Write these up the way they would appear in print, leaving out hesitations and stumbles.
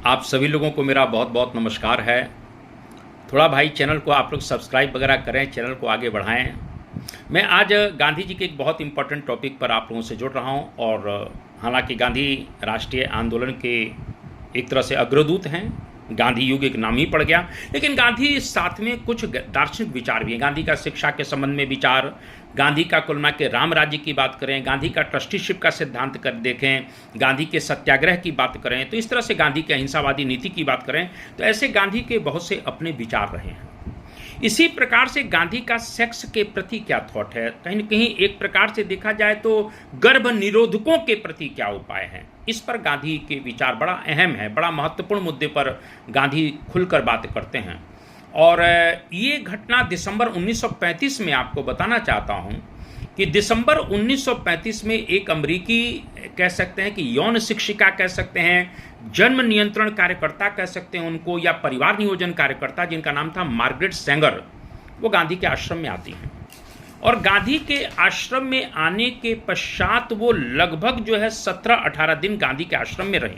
आप सभी लोगों को मेरा बहुत बहुत नमस्कार है। थोड़ा भाई चैनल को आप लोग सब्सक्राइब वगैरह करें, चैनल को आगे बढ़ाएं। मैं आज गांधी जी के एक बहुत इंपॉर्टेंट टॉपिक पर आप लोगों से जुड़ रहा हूं और हालांकि गांधी राष्ट्रीय आंदोलन के एक तरह से अग्रदूत हैं, गांधी युग एक नाम ही पड़ गया, लेकिन गांधी साथ में कुछ दार्शनिक विचार भी हैं। गांधी का शिक्षा के संबंध में विचार, गांधी का कुल मिला के राम राज्य की बात करें, गांधी का ट्रस्टीशिप का सिद्धांत कर देखें, गांधी के सत्याग्रह की बात करें, तो इस तरह से गांधी के अहिंसावादी नीति की बात करें, तो ऐसे गांधी के बहुत से अपने विचार रहे हैं। इसी प्रकार से गांधी का सेक्स के प्रति क्या थॉट है, कहीं न कहीं एक प्रकार से देखा जाए तो गर्भ निरोधकों के प्रति क्या उपाय हैं, इस पर गांधी के विचार बड़ा अहम है। बड़ा महत्वपूर्ण मुद्दे पर गांधी खुलकर बात करते हैं। और ये घटना दिसंबर 1935 में आपको बताना चाहता हूँ कि दिसंबर 1935 में एक अमेरिकी कह सकते हैं कि यौन शिक्षिका कह सकते हैं, जन्म नियंत्रण कार्यकर्ता कह सकते हैं उनको, या परिवार नियोजन कार्यकर्ता, जिनका नाम था मार्गरेट सेंगर, वो गांधी के आश्रम में आती हैं। और गांधी के आश्रम में आने के पश्चात वो लगभग 17-18 दिन गांधी के आश्रम में रही।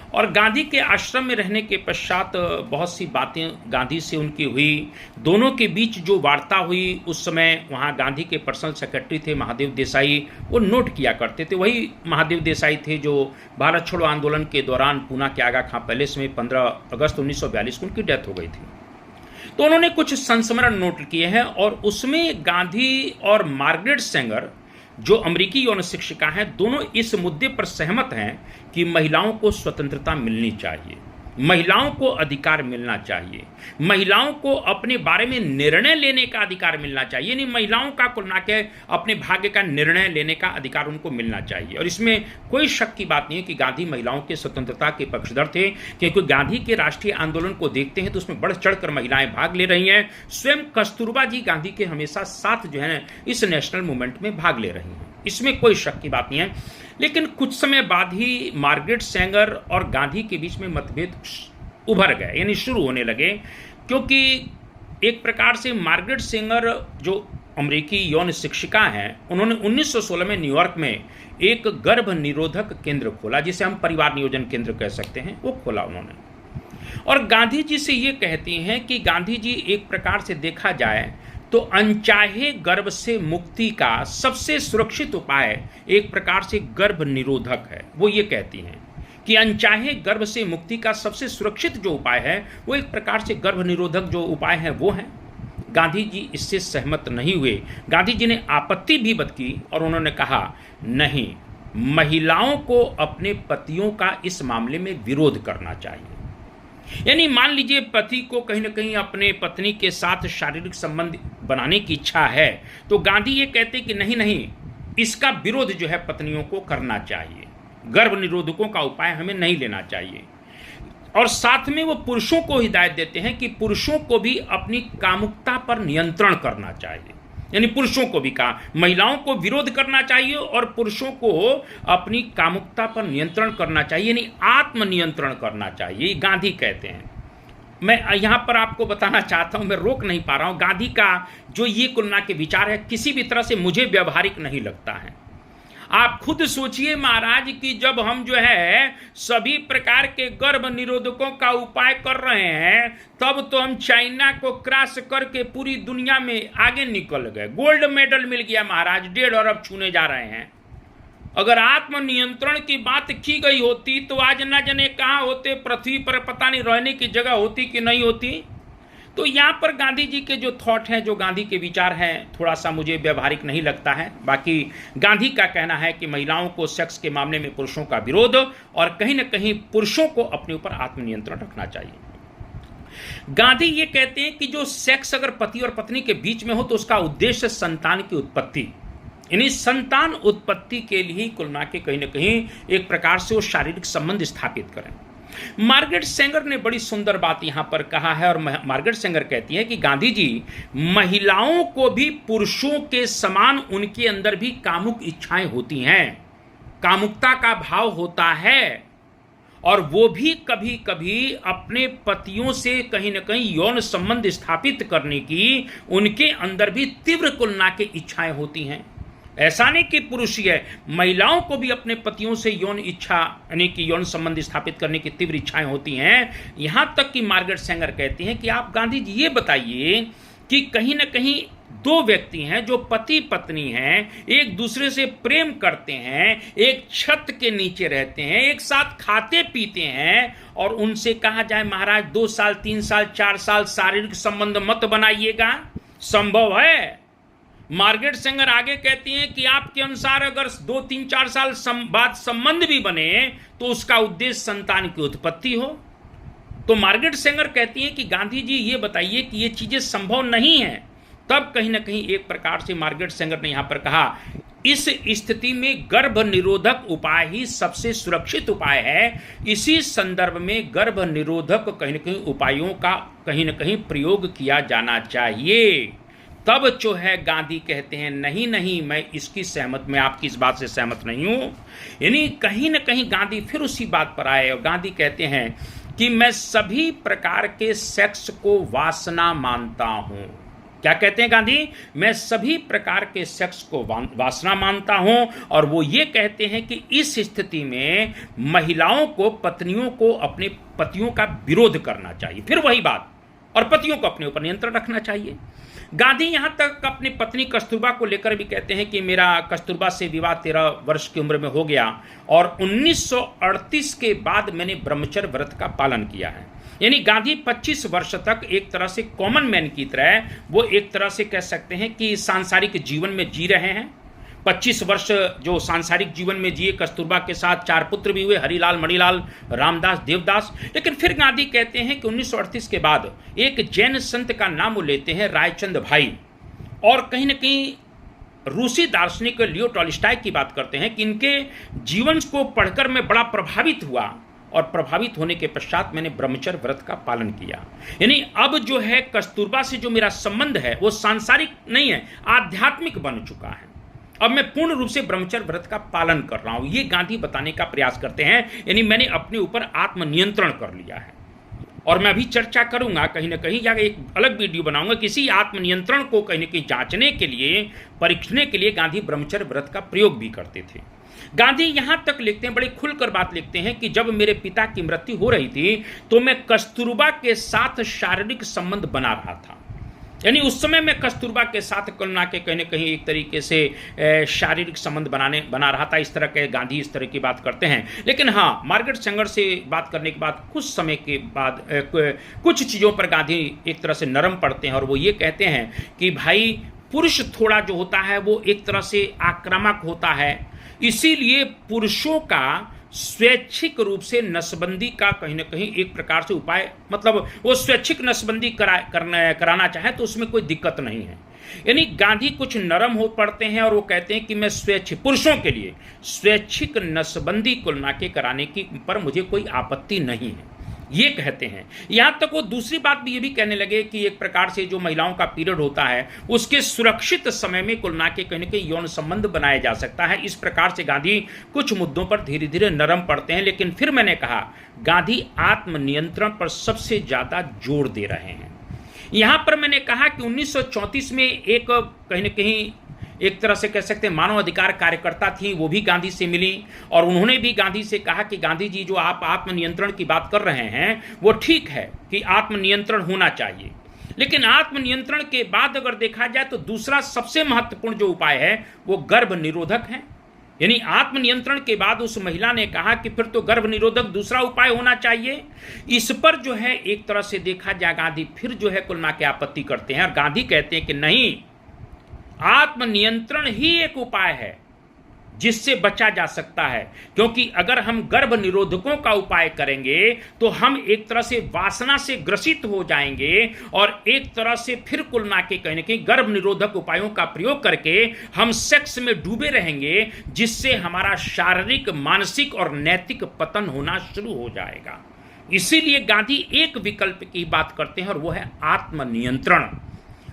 और गांधी के आश्रम में रहने के पश्चात बहुत सी बातें गांधी से उनकी हुई। दोनों के बीच जो वार्ता हुई, उस समय वहाँ गांधी के पर्सनल सेक्रेटरी थे महादेव देसाई, वो नोट किया करते थे। वही महादेव देसाई थे जो भारत छोड़ो आंदोलन के दौरान पूना के आगा खां पैलेस में 15 अगस्त 1942 को उनकी डेथ हो गई थी। तो उन्होंने कुछ संस्मरण नोट किए हैं और उसमें गांधी और मार्गरेट सेंगर जो अमेरिकी यौन शिक्षिका हैं, दोनों इस मुद्दे पर सहमत हैं कि महिलाओं को स्वतंत्रता मिलनी चाहिए, महिलाओं को अधिकार मिलना चाहिए, महिलाओं को अपने बारे में निर्णय लेने का अधिकार मिलना चाहिए, यानी महिलाओं का कुल मिला के अपने भाग्य का निर्णय लेने का अधिकार उनको मिलना चाहिए। और इसमें कोई शक की बात नहीं है कि गांधी महिलाओं के स्वतंत्रता के पक्षधर थे, क्योंकि गांधी के राष्ट्रीय आंदोलन को देखते हैं तो उसमें बढ़ चढ़कर महिलाएं भाग ले रही हैं। स्वयं कस्तूरबा जी गांधी के हमेशा साथ इस नेशनल मूवमेंट में भाग ले रही हैं, इसमें कोई शक की बात नहीं है। लेकिन कुछ समय बाद ही मार्गरेट सेंगर और गांधी के बीच में मतभेद उभर गए, यानी शुरू होने लगे, क्योंकि एक प्रकार से मार्गरेट सेंगर जो अमेरिकी यौन शिक्षिका हैं, उन्होंने 1916 में न्यूयॉर्क में एक गर्भ निरोधक केंद्र खोला, जिसे हम परिवार नियोजन केंद्र कह सकते हैं, वो खोला उन्होंने। और गांधी जी से ये कहती हैं कि गांधी जी एक प्रकार से देखा जाए तो अनचाहे गर्भ से मुक्ति का सबसे सुरक्षित उपाय एक प्रकार से गर्भ निरोधक है। वो ये कहती हैं कि अनचाहे गर्भ से मुक्ति का सबसे सुरक्षित जो उपाय है वो एक प्रकार से गर्भ निरोधक जो उपाय है वो है। गांधी जी इससे सहमत नहीं हुए। गांधी जी ने आपत्ति भी बतकी और उन्होंने कहा, नहीं, महिलाओं को अपने पतियों का इस मामले में विरोध करना चाहिए। यानी मान लीजिए पति को कहीं ना कहीं अपने पत्नी के साथ शारीरिक संबंध बनाने की इच्छा है, तो गांधी ये कहते कि नहीं, इसका विरोध पत्नियों को करना चाहिए, गर्भ निरोधकों का उपाय हमें नहीं लेना चाहिए। और साथ में वो पुरुषों को हिदायत देते हैं कि पुरुषों को भी अपनी कामुकता पर नियंत्रण करना चाहिए, यानी पुरुषों को भी कहा, महिलाओं को विरोध करना चाहिए और पुरुषों को अपनी कामुकता पर नियंत्रण करना चाहिए, यानी आत्मनियंत्रण करना चाहिए, गांधी कहते हैं। मैं यहाँ पर आपको बताना चाहता हूँ, मैं रोक नहीं पा रहा हूँ, गांधी का जो ये कुलना के विचार है किसी भी तरह से मुझे व्यवहारिक नहीं लगता है। आप खुद सोचिए महाराज कि जब हम सभी प्रकार के गर्भ निरोधकों का उपाय कर रहे हैं, तब तो हम चाइना को क्रॉस करके पूरी दुनिया में आगे निकल गए, गोल्ड मेडल मिल गया महाराज, 1.5 अरब छूने जा रहे हैं। अगर आत्मनियंत्रण की बात की गई होती तो आज न जाने कहाँ होते, पृथ्वी पर पता नहीं रहने की जगह होती कि नहीं होती। तो यहाँ पर गांधी जी के जो थॉट हैं, जो गांधी के विचार हैं, थोड़ा सा मुझे व्यवहारिक नहीं लगता है। बाकी गांधी का कहना है कि महिलाओं को सेक्स के मामले में पुरुषों का विरोध और कहीं ना कहीं पुरुषों को अपने ऊपर आत्मनियंत्रण रखना चाहिए। गांधी ये कहते हैं कि जो सेक्स अगर पति और पत्नी के बीच में हो तो उसका उद्देश्य संतान की उत्पत्ति, यानी संतान उत्पत्ति के लिए कुल मिला के कहीं ना कहीं एक प्रकार से वो शारीरिक संबंध स्थापित करें। मार्गरेट सेंगर ने बड़ी सुंदर बात यहां पर कहा है और मार्गरेट सेंगर कहती है कि गांधी जी महिलाओं को भी पुरुषों के समान उनके अंदर भी कामुक इच्छाएं होती हैं, कामुकता का भाव होता है, और वो भी कभी कभी अपने पतियों से कहीं ना कहीं यौन संबंध स्थापित करने की उनके अंदर भी तीव्र कुलना की इच्छाएं होती हैं। ऐसा नहीं कि पुरुष ही है, महिलाओं को भी अपने पतियों से यौन इच्छा यानी कि यौन संबंध स्थापित करने की तीव्र इच्छाएं होती हैं। यहां तक कि मार्गरेट सेंगर कहती हैं कि आप गांधी जी ये बताइए कि कहीं ना कहीं दो व्यक्ति हैं जो पति पत्नी हैं, एक दूसरे से प्रेम करते हैं, एक छत के नीचे रहते हैं, एक साथ खाते पीते हैं, और उनसे कहा जाए महाराज 2 साल 3 साल 4 साल शारीरिक संबंध मत बनाइएगा, संभव है? मार्गरेट सेंगर आगे कहती हैं कि आपके अनुसार अगर 2 3 4 साल बाद संबंध भी बने तो उसका उद्देश्य संतान की उत्पत्ति हो। तो मार्गरेट सेंगर कहती हैं कि गांधी जी ये बताइए कि ये चीजें संभव नहीं है। तब कहीं ना कहीं एक प्रकार से मार्गरेट सेंगर ने यहां पर कहा, इस स्थिति में गर्भ निरोधक उपाय ही सबसे सुरक्षित उपाय है। इसी संदर्भ में गर्भ निरोधक कहीं ना कहीं उपायों का कहीं ना कहीं प्रयोग किया जाना चाहिए। तब जो है गांधी कहते हैं नहीं नहीं, मैं इसकी सहमत, मैं आपकी इस बात से सहमत नहीं हूं। यानी कहीं ना कहीं गांधी फिर उसी बात पर आए और गांधी कहते हैं कि मैं सभी प्रकार के सेक्स को वासना मानता हूं। क्या कहते हैं गांधी? मैं सभी प्रकार के सेक्स को वासना मानता हूं। और वो ये कहते हैं कि इस स्थिति में महिलाओं को, पत्नियों को अपने पतियों का विरोध करना चाहिए, फिर वही बात, और पतियों को अपने ऊपर नियंत्रण रखना चाहिए। गांधी यहां तक अपनी पत्नी कस्तूरबा को लेकर भी कहते हैं कि मेरा कस्तूरबा से विवाह 13 वर्ष की उम्र में हो गया और 1938 के बाद मैंने ब्रह्मचर्य व्रत का पालन किया है। यानी गांधी 25 वर्ष तक एक तरह से कॉमन मैन की तरह, वो एक तरह से कह सकते हैं कि सांसारिक जीवन में जी रहे हैं। 25 वर्ष जो सांसारिक जीवन में जिए, कस्तूरबा के साथ 4 पुत्र भी हुए, हरिलाल, मणिलाल, रामदास, देवदास। लेकिन फिर गांधी कहते हैं कि 1938 के बाद एक जैन संत का नाम वो लेते हैं, रायचंद भाई, और कहीं ना कहीं रूसी दार्शनिक लियो टॉल्स्टॉय की बात करते हैं कि इनके जीवन को पढ़कर मैं बड़ा प्रभावित हुआ, और प्रभावित होने के पश्चात मैंने ब्रह्मचर्य व्रत का पालन किया। यानी अब जो है कस्तूरबा से जो मेरा संबंध है वो सांसारिक नहीं है, आध्यात्मिक बन चुका है। अब मैं पूर्ण रूप से ब्रह्मचर्य व्रत का पालन कर रहा हूं, ये गांधी बताने का प्रयास करते हैं। यानी मैंने अपने ऊपर आत्मनियंत्रण कर लिया है। और मैं अभी चर्चा करूंगा कहीं ना कहीं, या एक अलग वीडियो बनाऊंगा किसी आत्मनियंत्रण को कहीं ना कहीं जांचने के लिए, परीक्षने के लिए गांधी ब्रह्मचर्य व्रत का प्रयोग भी करते थे। गांधी यहां तक लिखते हैं, बड़े खुलकर बात लिखते हैं कि जब मेरे पिता की मृत्यु हो रही थी तो मैं कस्तूरबा के साथ शारीरिक संबंध बना रहा था। यानी उस समय मैं कस्तूरबा के साथ करुणा के कहीं न कहीं एक तरीके से शारीरिक संबंध बना रहा था। इस तरह के गांधी इस तरह की बात करते हैं। लेकिन हाँ, मार्गरेट सेंगर से बात करने के बाद कुछ समय के बाद कुछ चीज़ों पर गांधी एक तरह से नरम पड़ते हैं और वो ये कहते हैं कि भाई पुरुष थोड़ा जो होता है वो एक तरह से आक्रामक होता है, इसीलिए पुरुषों का स्वैच्छिक रूप से नसबंदी का कहीं ना कहीं एक प्रकार से उपाय, मतलब वो स्वैच्छिक नसबंदी कराना चाहे तो उसमें कोई दिक्कत नहीं है। यानी गांधी कुछ नरम हो पड़ते हैं और वो कहते हैं कि मैं स्वैच्छिक, पुरुषों के लिए स्वैच्छिक नसबंदी कुल के कराने की पर मुझे कोई आपत्ति नहीं है, ये कहते हैं। यहां तक वो दूसरी बात भी ये भी कहने लगे कि एक प्रकार से जो महिलाओं का पीरियड होता है उसके सुरक्षित समय में कुल के कहीं ना कहीं यौन संबंध बनाया जा सकता है। इस प्रकार से गांधी कुछ मुद्दों पर धीरे धीरे नरम पड़ते हैं। लेकिन फिर मैंने कहा गांधी आत्मनियंत्रण पर सबसे ज्यादा जोर दे रहे हैं। यहां पर मैंने कहा कि 1934 में एक कहीं ना कहीं एक तरह से कह सकते हैं मानव अधिकार कार्यकर्ता थी, वो भी गांधी से मिली और उन्होंने भी गांधी से कहा कि गांधी जी जो आप आत्मनियंत्रण की बात कर रहे हैं वो ठीक है कि आत्मनियंत्रण होना चाहिए, लेकिन आत्मनियंत्रण के बाद अगर देखा जाए तो दूसरा सबसे महत्वपूर्ण जो उपाय है वो गर्भ निरोधक है। यानी आत्मनियंत्रण के बाद उस महिला ने कहा कि फिर तो गर्भ निरोधक दूसरा उपाय होना चाहिए। इस पर जो है एक तरह से देखा जाए गांधी फिर जो है कुल के आपत्ति करते हैं और गांधी कहते हैं कि नहीं, आत्मनियंत्रण ही एक उपाय है जिससे बचा जा सकता है, क्योंकि अगर हम गर्भ निरोधकों का उपाय करेंगे तो हम एक तरह से वासना से ग्रसित हो जाएंगे और एक तरह से फिर कुल के कहीं ना कहीं गर्भ निरोधक उपायों का प्रयोग करके हम सेक्स में डूबे रहेंगे, जिससे हमारा शारीरिक, मानसिक और नैतिक पतन होना शुरू हो जाएगा। इसीलिए गांधी एक विकल्प की बात करते हैं और वो है आत्मनियंत्रण।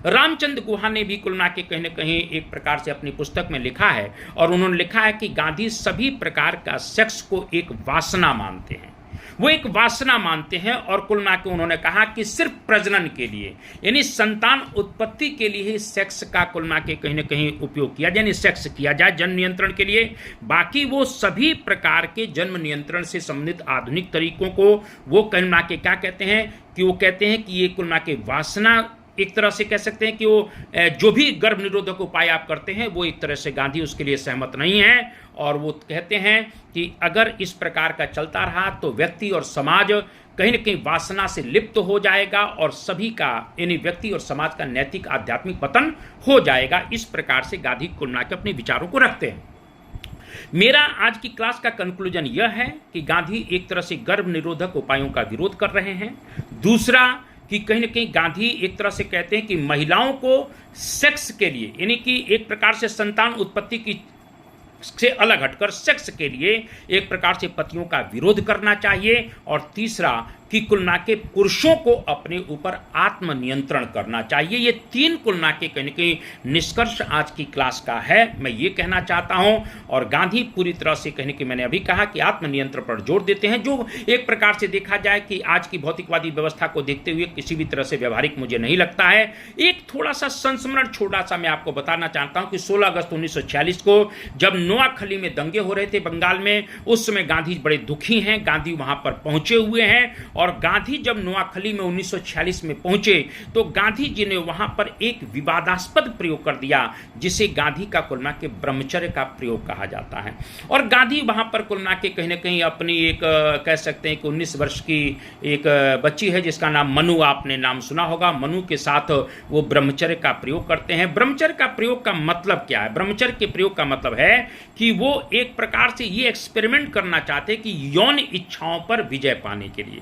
रामचंद्र गुहा ने भी कुल के कहीं न कहीं एक प्रकार से अपनी पुस्तक में लिखा है और उन्होंने लिखा है कि गांधी सभी प्रकार का सेक्स को एक वासना मानते हैं। वो एक वासना मानते हैं। और कुल मिला के उन्होंने कहा कि सिर्फ प्रजनन के लिए, यानी संतान उत्पत्ति के लिए ही सेक्स का कुल मिला के कहीं ना कहीं उपयोग किया, यानी सेक्स किया जाए जन्म नियंत्रण के लिए। बाकी वो सभी प्रकार के जन्म नियंत्रण से संबंधित आधुनिक तरीकों को वो कुल मिला के क्या कहते हैं कि वो कहते हैं कि ये कुल मिला के वासना, एक तरह से कह सकते हैं कि वो जो भी गर्भ निरोधक उपाय आप करते हैं वो एक तरह से गांधी उसके लिए सहमत नहीं है। और वो कहते हैं कि अगर इस प्रकार का चलता रहा तो व्यक्ति और समाज कहीं ना कहीं वासना से लिप्त हो जाएगा और सभी का, यानी व्यक्ति और समाज का नैतिक आध्यात्मिक पतन हो जाएगा। इस प्रकार से गांधी कुल मिला के अपने विचारों को रखते हैं। मेरा आज की क्लास का कंक्लूजन यह है कि गांधी एक तरह से गर्भ निरोधक उपायों का विरोध कर रहे हैं। दूसरा कि कहीं ना कहीं गांधी एक तरह से कहते हैं कि महिलाओं को सेक्स के लिए, यानी कि एक प्रकार से संतान उत्पत्ति की से अलग हटकर सेक्स के लिए एक प्रकार से पतियों का विरोध करना चाहिए। और तीसरा कि कुल मिला के पुरुषों को अपने ऊपर आत्मनियंत्रण करना चाहिए। ये तीन कुल मिला के कहीं ना कहीं निष्कर्ष आज की क्लास का है, मैं ये कहना चाहता हूं। और गांधी पूरी तरह से कहीं ना कहीं, मैंने अभी कहा कि आत्मनियंत्रण पर जोर देते हैं, जो एक प्रकार से देखा जाए कि आज की भौतिकवादी व्यवस्था को देखते हुए किसी भी तरह से व्यवहारिक मुझे नहीं लगता है। एक थोड़ा सा संस्मरण छोटा सा मैं आपको बताना चाहता हूं कि 16 अगस्त 1946 को जब नोआखली में दंगे हो रहे थे बंगाल में, उस समय गांधी बड़े दुखी हैं। गांधी वहां पर पहुंचे हुए हैं और गांधी जब नोआखली में 1946 में पहुंचे तो गांधी जी ने वहां पर एक विवादास्पद प्रयोग कर दिया जिसे गांधी का कुल मिला के ब्रह्मचर्य का प्रयोग कहा जाता है। और गांधी वहां पर कुल मिला के कहीं ना कहीं अपनी एक कह सकते हैं कि 19 वर्ष की एक बच्ची है जिसका नाम मनु, आपने नाम सुना होगा, मनु के साथ वो ब्रह्मचर्य का प्रयोग करते हैं। ब्रह्मचर्य का प्रयोग का मतलब क्या है? ब्रह्मचर्य के प्रयोग का मतलब है कि वो एक प्रकार से ये एक्सपेरिमेंट करना चाहते हैं कि यौन इच्छाओं पर विजय पाने के लिए,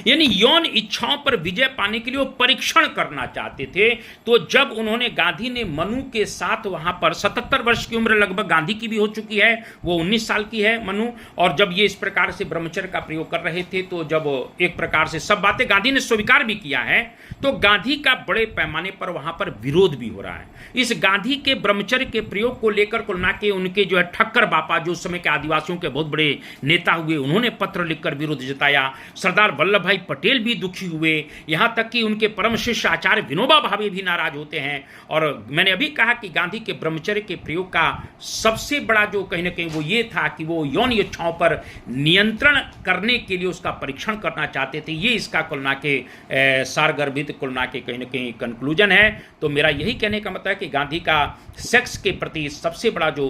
यानी यौन इच्छाओं पर विजय पाने के लिए वो परीक्षण करना चाहते थे। तो जब उन्होंने, गांधी ने मनु के साथ वहां पर 77 वर्ष की उम्र लगभग गांधी की भी हो चुकी है, वो 19 साल की है मनु, और जब ये इस प्रकार से ब्रह्मचर्य का प्रयोग कर रहे थे तो जब एक प्रकार से सब बातें गांधी ने स्वीकार भी किया है तो गांधी का बड़े पैमाने पर वहां पर विरोध भी हो रहा है। इस गांधी के ब्रह्मचर्य के प्रयोग को लेकर कुल मिला के उनके जो है ठक्कर बापा, जो उस समय के आदिवासियों के बहुत बड़े नेता हुए, उन्होंने पत्र लिखकर विरोध जताया। सरदार वल्लभ भाई पटेल भी दुखी हुए, यहां तक कि उनके परम शिष्य आचार्य विनोबा भावे भी नाराज होते हैं। और मैंने अभी कहा कि गांधी के ब्रह्मचर्य के प्रयोग का सबसे बड़ा जो कहीं ना कहीं वो ये था कि वो यौन इच्छाओं पर नियंत्रण करने के लिए उसका परीक्षण करना चाहते थे। ये इसका कुल मिला के सारगर्भित कुल मिला के कहीं ना कहीं कंक्लूजन है। तो मेरा यही कहने का मतलब है कि गांधी का सेक्स के प्रति सबसे बड़ा जो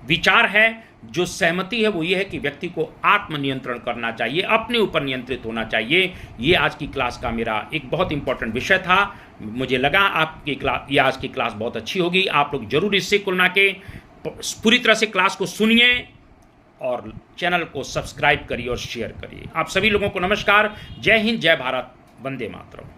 विचार है, जो सहमति है, वो ये है कि व्यक्ति को आत्मनियंत्रण करना चाहिए, अपने ऊपर नियंत्रित होना चाहिए। ये आज की क्लास का मेरा एक बहुत इंपॉर्टेंट विषय था। मुझे लगा आपकी क्लास, ये आज की क्लास बहुत अच्छी होगी। आप लोग जरूर इससे कुल मिला के पूरी तरह से क्लास को सुनिए और चैनल को सब्सक्राइब करिए और शेयर करिए। आप सभी लोगों को नमस्कार, जय हिंद, जय भारत, वंदे मातरम।